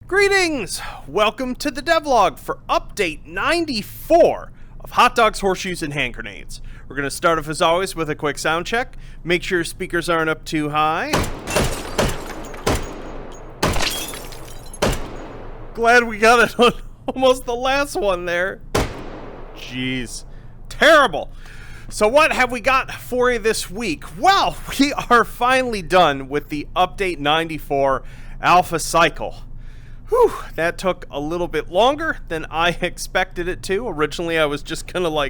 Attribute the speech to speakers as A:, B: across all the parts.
A: Greetings! Welcome to the devlog for update 94 of Hot Dogs, Horseshoes, and Hand Grenades. We're going to start off as always with a quick sound check. Make sure your speakers aren't up too high. Glad we got it on almost the last one there. Jeez. Terrible. So what have we got for you this week? Well, we are finally done with the update 94 alpha cycle. Whew, that took a little bit longer than I expected it to. Originally, I was just gonna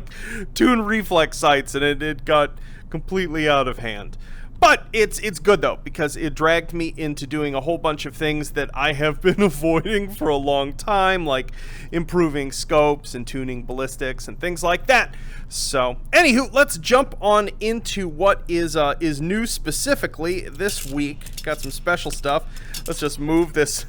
A: tune reflex sights, and it got completely out of hand. But it's good though, because it dragged me into doing a whole bunch of things that I have been avoiding for a long time, like improving scopes and tuning ballistics and things like that. So, anywho, let's jump on into what is new specifically this week. Got some special stuff. Let's just move this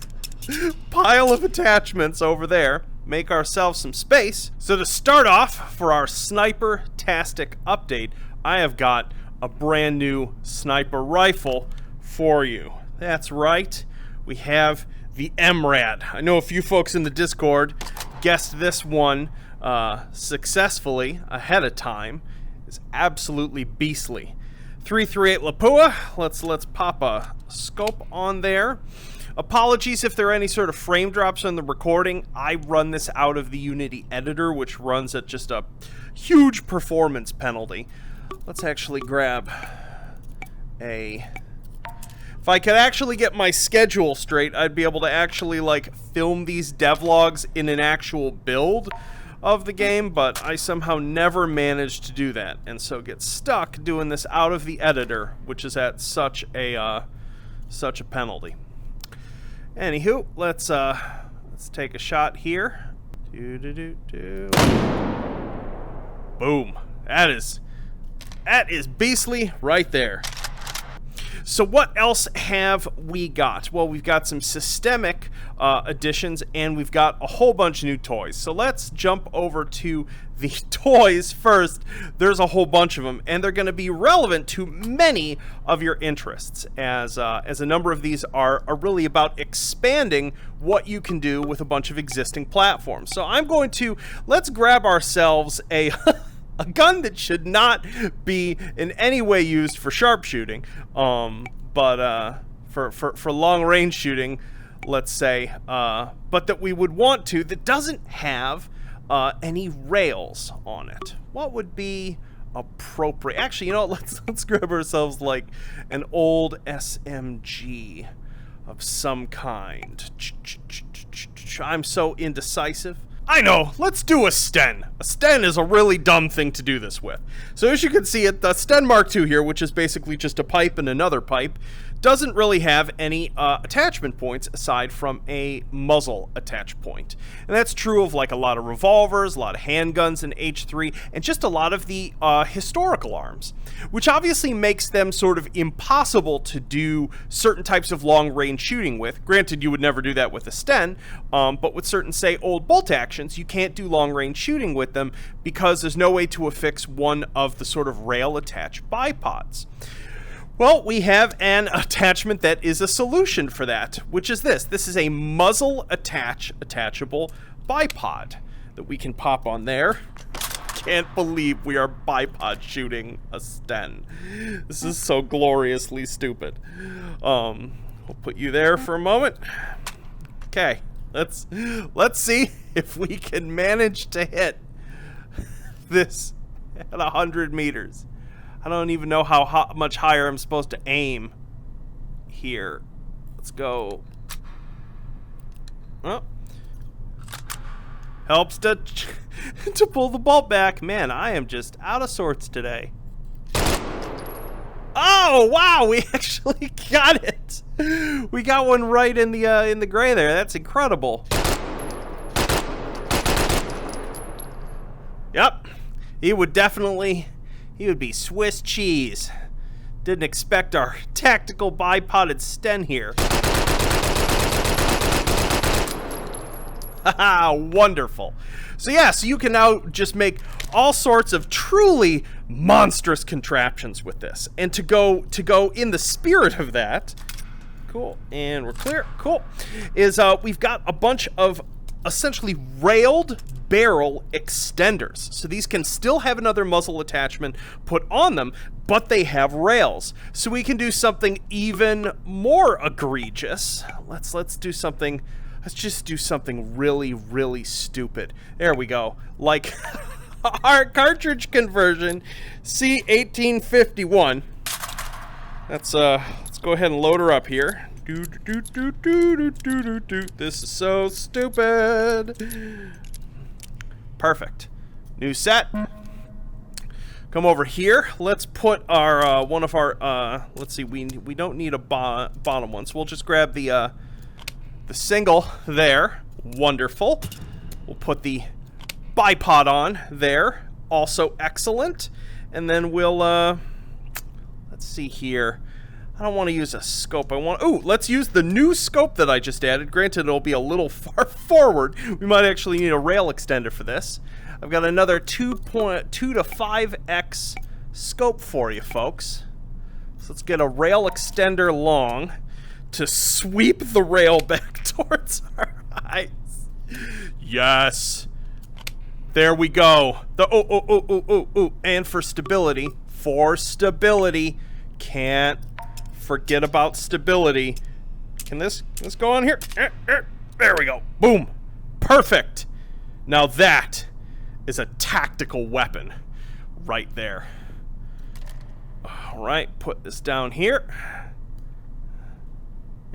A: pile of attachments over there, make ourselves some space. So to start off, for our sniper-tastic update, I have got a brand new sniper rifle for you. That's right, we have the MRAD. I know a few folks in the Discord guessed this one successfully ahead of time. It's absolutely beastly. 338 Lapua. Let's pop a scope on there. Apologies if there are any sort of frame drops on the recording. I run this out of the Unity editor, which runs at just a huge performance penalty. Let's actually grab a... If I could actually get my schedule straight, I'd be able to actually, film these devlogs in an actual build of the game, but I somehow never managed to do that, and so get stuck doing this out of the editor, which is at such a penalty. Anywho, let's take a shot here. Boom. That is beastly right there. So what else have we got? Well, we've got some systemic additions, and we've got a whole bunch of new toys. So let's jump over to the toys first. There's a whole bunch of them, and they're going to be relevant to many of your interests, as a number of these are really about expanding what you can do with a bunch of existing platforms. So let's grab ourselves a gun that should not be in any way used for sharpshooting, but for long range shooting, let's say, but that we would want to, that doesn't have any rails on it. What would be appropriate? Actually, you know what, let's grab ourselves an old SMG of some kind. I'm so indecisive. I know, let's do a Sten. A Sten is a really dumb thing to do this with. So as you can see, the Sten Mark II here, which is basically just a pipe and another pipe, doesn't really have any attachment points aside from a muzzle attach point. And that's true of a lot of revolvers, a lot of handguns in H3, and just a lot of the historical arms, which obviously makes them sort of impossible to do certain types of long-range shooting with. Granted, you would never do that with a Sten, but with certain, say, old bolt actions, you can't do long-range shooting with them because there's no way to affix one of the sort of rail-attached bipods. Well, we have an attachment that is a solution for that, which is this. This is a muzzle attachable bipod that we can pop on there. Can't believe we are bipod shooting a Sten. This is so gloriously stupid. We'll put you there for a moment. Okay, let's see if we can manage to hit this at 100 meters. I don't even know how much higher I'm supposed to aim here. Let's go. Oh. Helps to pull the bolt back. Man, I am just out of sorts today. Oh, wow, we actually got it. We got one right in the gray there. That's incredible. Yep. He would be Swiss cheese. Didn't expect our tactical bipoded Sten here. Haha, wonderful. So you can now just make all sorts of truly monstrous contraptions with this. And to go in the spirit of that, Cool. And we're clear. Cool. We've got a bunch of essentially railed barrel extenders. So these can still have another muzzle attachment put on them, but they have rails. So we can do something even more egregious. Let's do something. Let's just do something really, really stupid. There we go. Like our cartridge conversion C1851. Let's go ahead and load her up here. This is so stupid. Perfect. New set. Come over here. Let's put our one of our let's see, we don't need a bottom one, so we'll just grab the single there. Wonderful. We'll put the bipod on there. Also excellent. And then we'll let's see here. I don't want to use a scope. Let's use the new scope that I just added. Granted, it'll be a little far forward. We might actually need a rail extender for this. I've got another 2.2 to 5x scope for you, folks. So let's get a rail extender long to sweep the rail back towards our eyes. Yes. There we go. And for stability, can't forget about stability. Can this go on here? There we go. Boom. Perfect. Now that is a tactical weapon right there. All right, put this down here.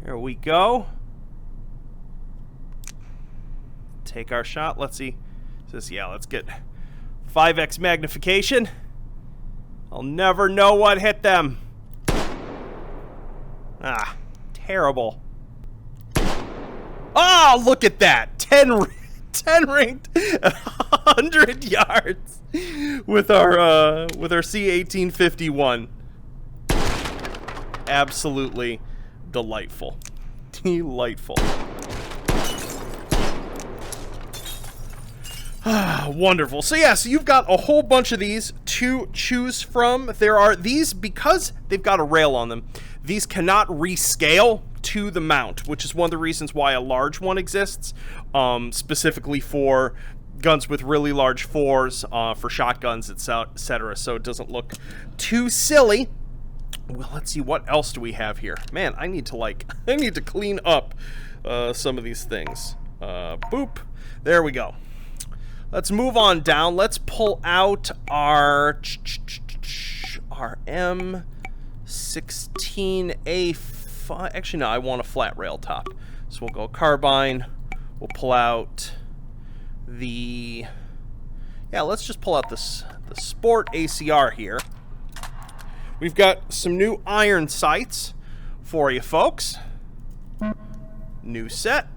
A: There we go. Take our shot. Let's see. Let's get 5x magnification. I'll never know what hit them. Ah, terrible. Oh, look at that. 10 ranked at 100 yards with our C1851. Absolutely delightful. Delightful. Wonderful. So you've got a whole bunch of these to choose from. There are these, because they've got a rail on them, these cannot rescale to the mount, which is one of the reasons why a large one exists, specifically for guns with really large fours, for shotguns, etc. So it doesn't look too silly. Well, let's see, what else do we have here? Man, I need to clean up some of these things. Boop. There we go. Let's move on down. Let's pull out our M16A5. Actually, no, I want a flat rail top. So we'll go carbine. We'll pull out the... let's just pull out the Sport ACR here. We've got some new iron sights for you folks. New set.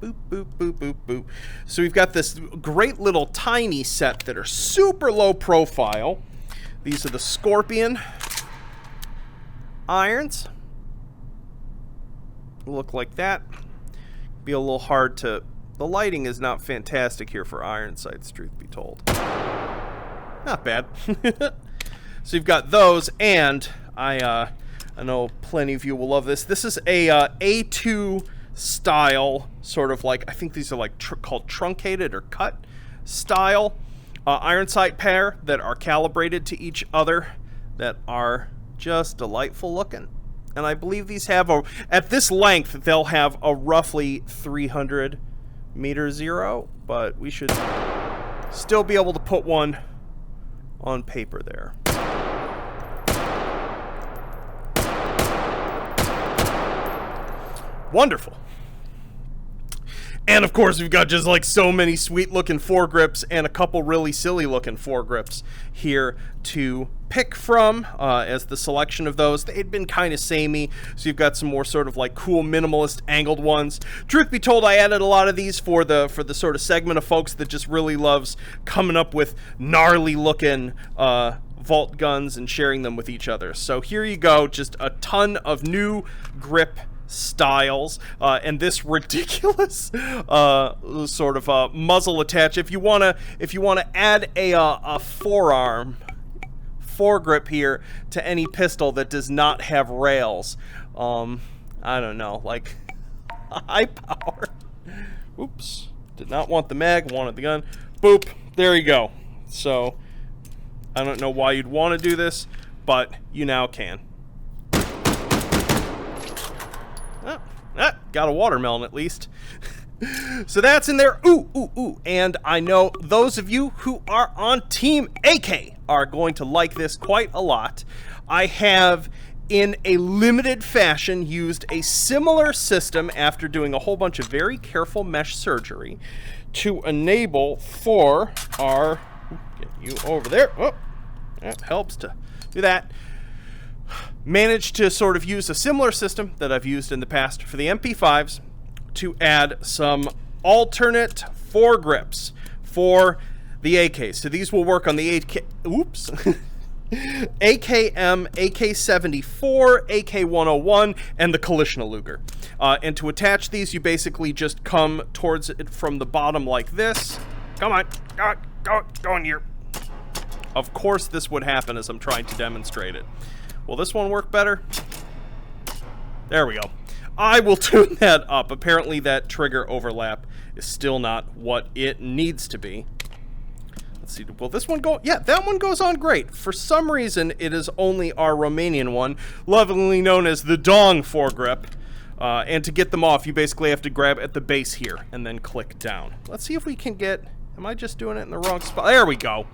A: Boop, boop, boop, boop, boop. So we've got this great little tiny set that are super low profile. These are the Scorpion irons. Look like that. Be a little hard to... The lighting is not fantastic here for iron sights, truth be told. Not bad. So you've got those, and I know plenty of you will love this. This is a A2 style, sort of like, I think these are like called truncated or cut style iron sight pair that are calibrated to each other, that are just delightful looking. And I believe these have at this length, they'll have a roughly 300 meter zero, but we should still be able to put one on paper there. Wonderful. And of course, we've got just like so many sweet looking foregrips and a couple really silly looking foregrips here to pick from as the selection of those. They'd been kind of samey, so you've got some more sort of like cool minimalist angled ones. Truth be told, I added a lot of these for the sort of segment of folks that just really loves coming up with gnarly looking vault guns and sharing them with each other. So here you go, just a ton of new grip styles, and this ridiculous sort of muzzle attach. If you wanna add a forearm foregrip here to any pistol that does not have rails, I don't know, like high power. Oops, did not want the mag, wanted the gun. Boop, there you go. So I don't know why you'd want to do this, but you now can. Got a watermelon at least. So that's in there. Ooh. And I know those of you who are on Team AK are going to like this quite a lot. I have, in a limited fashion, used a similar system after doing a whole bunch of very careful mesh surgery to enable for our... Get you over there. Oh, that helps to do that. Managed to sort of use a similar system that I've used in the past for the MP5s to add some alternate foregrips for the AKs. So these will work on the AK, AKM, AK-74, AK-101, and the Kalishna Luger. And to attach these, you basically just come towards it from the bottom like this. Come on, go in here. Of course this would happen as I'm trying to demonstrate it. Will this one work better? There we go. I will tune that up. Apparently that trigger overlap is still not what it needs to be. Let's see, will this one go? Yeah, that one goes on great. For some reason, it is only our Romanian one, lovingly known as the Dong foregrip. And to get them off, you basically have to grab at the base here and then click down. Let's see if we can get... Am I just doing it in the wrong spot? There we go.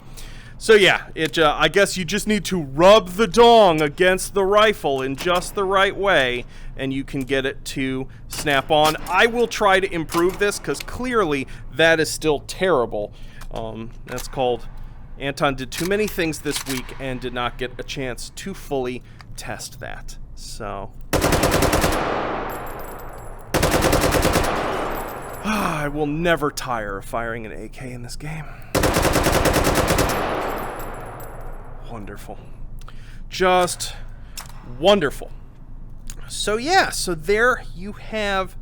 A: So yeah, I guess you just need to rub the dong against the rifle in just the right way, and you can get it to snap on. I will try to improve this, because clearly that is still terrible. That's called Anton did too many things this week and did not get a chance to fully test that. So... I will never tire of firing an AK in this game. Wonderful. Just wonderful. So yeah, so there you have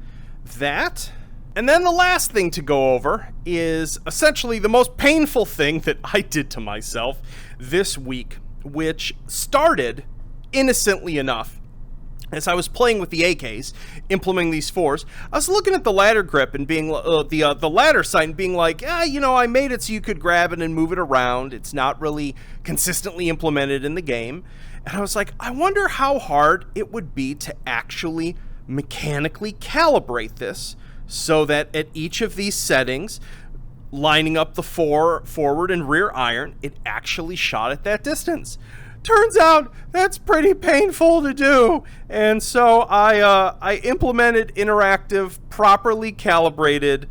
A: that. And then the last thing to go over is essentially the most painful thing that I did to myself this week, which started innocently enough. As I was playing with the AKs, implementing these fours, I was looking at the ladder grip and being the ladder sight and being like, you know, I made it so you could grab it and move it around. It's not really consistently implemented in the game. And I was like, I wonder how hard it would be to actually mechanically calibrate this so that at each of these settings, lining up the forward and rear iron, it actually shot at that distance. Turns out that's pretty painful to do, and so I implemented interactive, properly calibrated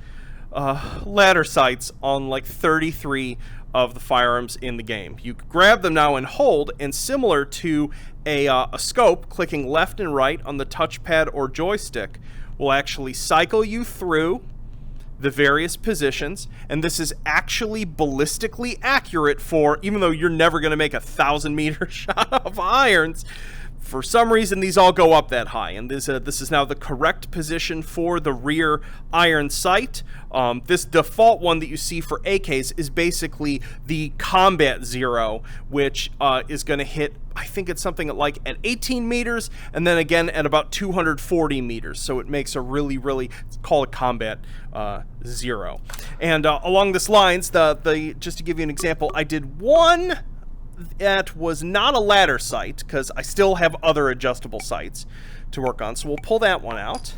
A: ladder sights on like 33 of the firearms in the game. You grab them now and hold, and similar to a scope, clicking left and right on the touchpad or joystick will actually cycle you through the various positions, and this is actually ballistically accurate for, even though you're never going to make a 1,000-meter shot of irons, for some reason these all go up that high, and this is now the correct position for the rear iron sight. This default one that you see for AKs is basically the combat zero, which is going to hit, I think it's something like at 18 meters, and then again at about 240 meters. So it makes a really, call it combat zero. And along this lines, just to give you an example, I did one that was not a ladder sight, because I still have other adjustable sights to work on. So we'll pull that one out.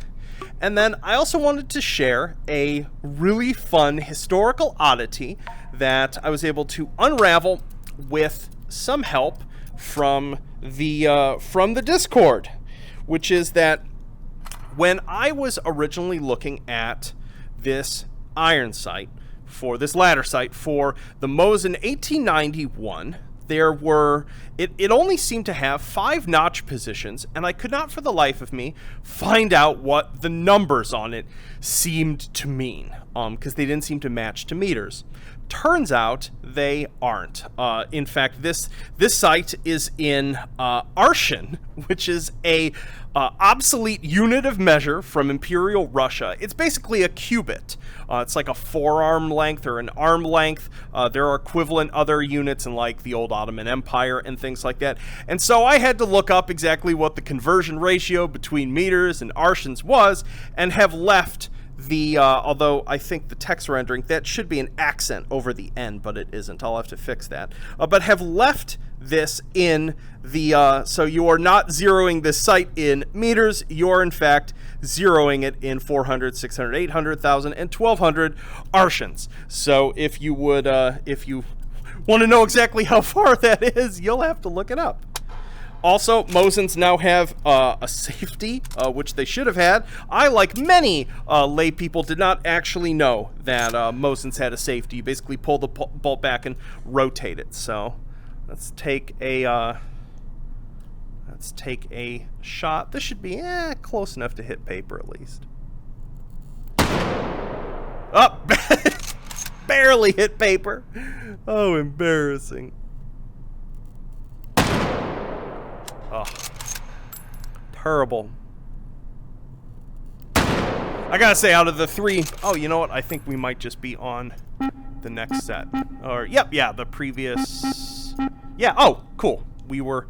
A: And then I also wanted to share a really fun historical oddity that I was able to unravel with some help from the Discord, which is that when I was originally looking at this iron sight for this ladder sight for the Mosin 1891, there were, it only seemed to have 5 notch positions, and I could not for the life of me find out what the numbers on it seemed to mean, because they didn't seem to match to meters. turns out they aren't. In fact, this site is in arshin, which is a obsolete unit of measure from Imperial Russia. It's basically a cubit. It's like a forearm length or an arm length. There are equivalent other units in like the old Ottoman Empire and things like that. And so I had to look up exactly what the conversion ratio between meters and arshins was, and have left the, although I think the text rendering, that should be an accent over the N, but it isn't. I'll have to fix that. But have left this in the, so you are not zeroing this site in meters, you're in fact zeroing it in 400, 600, 800, 1,000, and 1,200 arshins. So if you would, if you want to know exactly how far that is, you'll have to look it up. Also, Mosins now have a safety, which they should have had. I, like many lay people, did not actually know that Mosins had a safety. You basically pull the bolt back and rotate it. So let's take a shot. This should be close enough to hit paper at least. Oh, barely hit paper. Oh, embarrassing. Oh, terrible. I gotta say, out of the three, oh, you know what? I think we might just be on the next set. Or, yep, yeah, the previous. Yeah, oh, cool. We were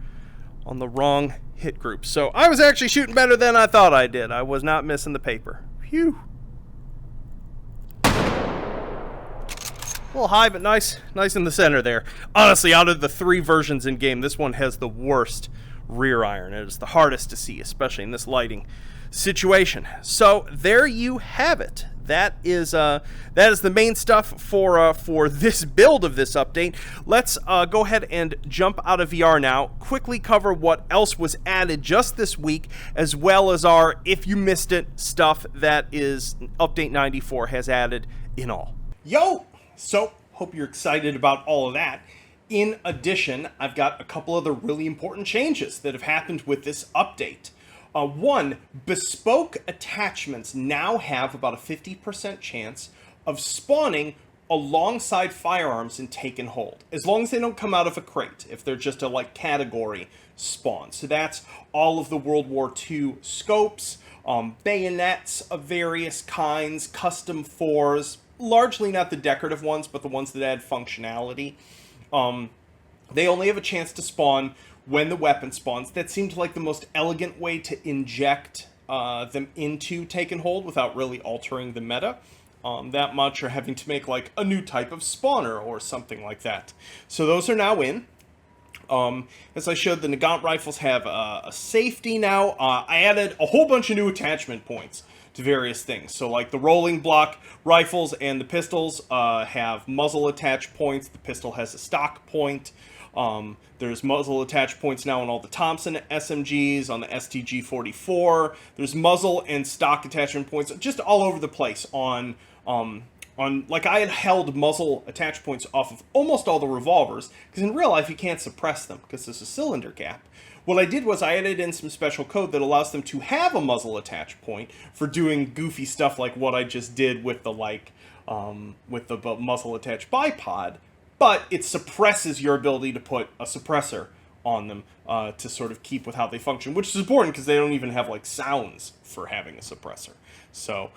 A: on the wrong hit group. So I was actually shooting better than I thought I did. I was not missing the paper. Phew. A little high, but nice in the center there. Honestly, out of the three versions in game, this one has the worst rear iron. It is the hardest to see, especially in this lighting situation. So there you have it. That is the main stuff for this build of this update. Let's go ahead and jump out of VR now. Quickly cover what else was added just this week, as well as our if you missed it stuff that is update 94 has added in all. Yo! So hope you're excited about all of that. In addition, I've got a couple other really important changes that have happened with this update. One, bespoke attachments now have about a 50% chance of spawning alongside firearms in Take and Hold, as long as they don't come out of a crate, if they're just a like category spawn. So that's all of the World War II scopes, bayonets of various kinds, custom 4s, largely not the decorative ones, but the ones that add functionality. They only have a chance to spawn when the weapon spawns. That seemed like the most elegant way to inject them into Take and Hold without really altering the meta that much, or having to make like a new type of spawner or something like that. So those are now in. As I showed, the Nagant rifles have a safety now. I added a whole bunch of new attachment points to various things. So like the rolling block rifles and the pistols have muzzle attach points. The pistol has a stock point. There's muzzle attach points now on all the Thompson SMGs, on the STG-44. There's muzzle and stock attachment points just all over the place on like I had held muzzle attach points off of almost all the revolvers, because in real life you can't suppress them because there's a cylinder gap. What I did was I added in some special code that allows them to have a muzzle attach point for doing goofy stuff like what I just did with the muzzle attach bipod, but it suppresses your ability to put a suppressor on them to sort of keep with how they function, which is important because they don't even have like sounds for having a suppressor. So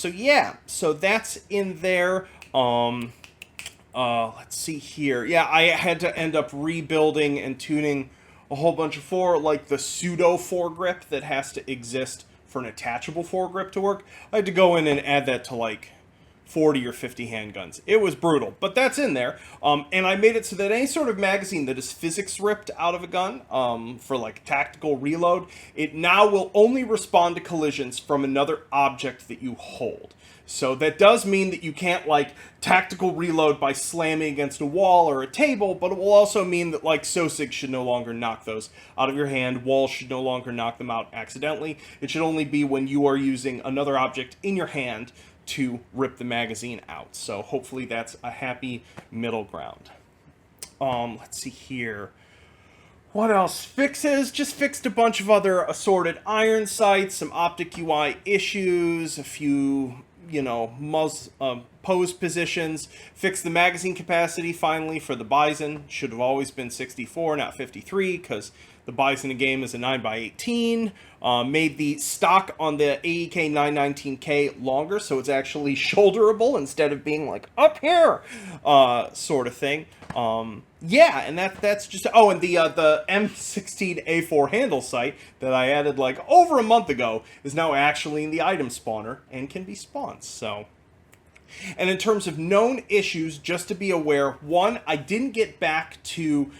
A: yeah, so that's in there. Let's see here. Yeah, I had to end up rebuilding and tuning a whole bunch of like the pseudo foregrip that has to exist for an attachable foregrip to work. I had to go in and add that to like 40 or 50 handguns. It was brutal, but that's in there. And I made it so that any sort of magazine that is physics ripped out of a gun for like tactical reload, it now will only respond to collisions from another object that you hold. So that does mean that you can't like tactical reload by slamming against a wall or a table, but it will also mean that like SOSIG should no longer knock those out of your hand. Walls should no longer knock them out accidentally. It should only be when you are using another object in your hand to rip the magazine out. So hopefully that's a happy middle ground. Let's see here. What else? Fixes. Just fixed a bunch of other assorted iron sights, some optic UI issues, a few pose positions, fixed the magazine capacity finally for the Bison. Should have always been 64, not 53, because the Bison in game is a 9x18. Made the stock on the AEK 919K longer, so it's actually shoulderable instead of being like up here, sort of thing. Yeah, and that's just... Oh, and the M16A4 handle sight that I added like over a month ago is now actually in the item spawner and can be spawned, so... And in terms of known issues, just to be aware, one, I didn't get back to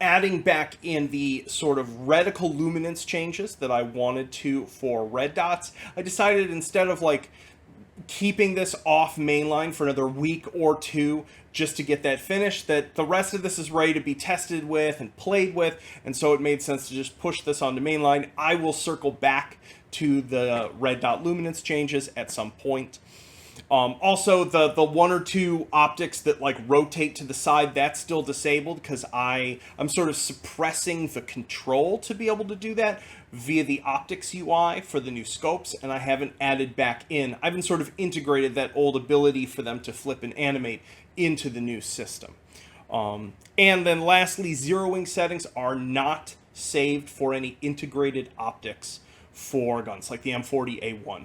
A: adding back in the sort of reticle luminance changes that I wanted to for red dots. I decided instead of like keeping this off mainline for another week or two just to get that finished, that the rest of this is ready to be tested with and played with, and so it made sense to just push this onto mainline. I will circle back to the red dot luminance changes at some point. Also, the one or two optics that like rotate to the side, that's still disabled because I'm sort of suppressing the control to be able to do that via the optics UI for the new scopes, and I haven't added back in. I haven't sort of integrated that old ability for them to flip and animate into the new system. And then lastly, zeroing settings are not saved for any integrated optics for guns like the M40A1.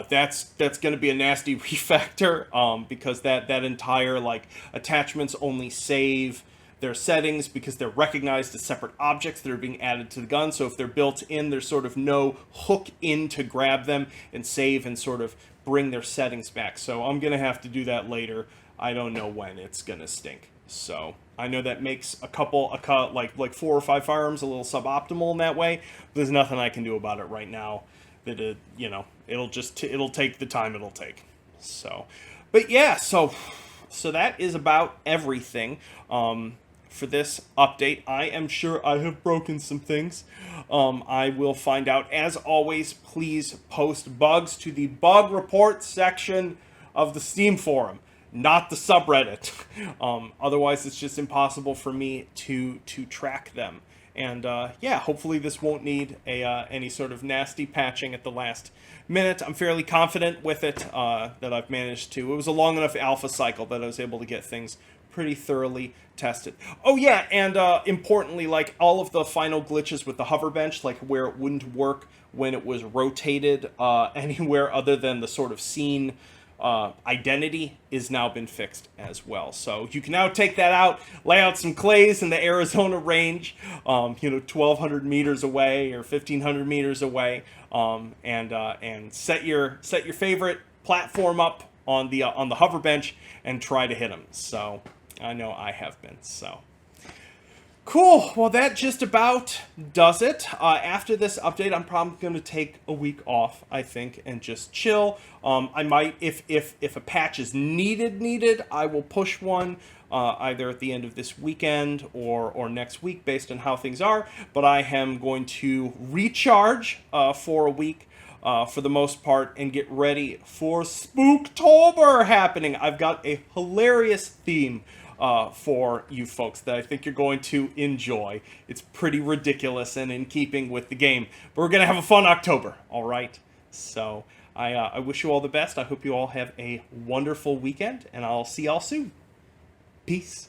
A: That's going to be a nasty refactor because that entire like attachments only save their settings because they're recognized as separate objects that are being added to the gun. So if they're built in, there's sort of no hook in to grab them and save and sort of bring their settings back. So I'm going to have to do that later. I don't know when. It's going to stink. So I know that makes like 4 or 5 firearms a little suboptimal in that way. But there's nothing I can do about it right now. That it'll take the time it'll take. So, but yeah, so that is about everything for this update. I am sure I have broken some things. I will find out. As always, please post bugs to the bug report section of the Steam forum, not the subreddit. Otherwise, it's just impossible for me to track them. And yeah, hopefully this won't need any sort of nasty patching at the last minute. I'm fairly confident with it that I've managed to. It was a long enough alpha cycle that I was able to get things pretty thoroughly tested. Oh yeah, and importantly, like all of the final glitches with the hover bench, like where it wouldn't work when it was rotated anywhere other than the sort of scene identity, is now been fixed as well. So you can now take that out, lay out some clays in the Arizona range, 1,200 meters away or 1,500 meters away, and set your favorite platform up on the hover bench and try to hit them. So I know I have been. So cool. Well, that just about does it. After this update, I'm probably going to take a week off, I think, and just chill. I might, if a patch is needed, I will push one either at the end of this weekend or next week, based on how things are. But I am going to recharge for a week. For the most part, and get ready for Spooktober happening. I've got a hilarious theme for you folks that I think you're going to enjoy. It's pretty ridiculous and in keeping with the game. But we're going to have a fun October, all right? So I wish you all the best. I hope you all have a wonderful weekend, and I'll see y'all soon. Peace.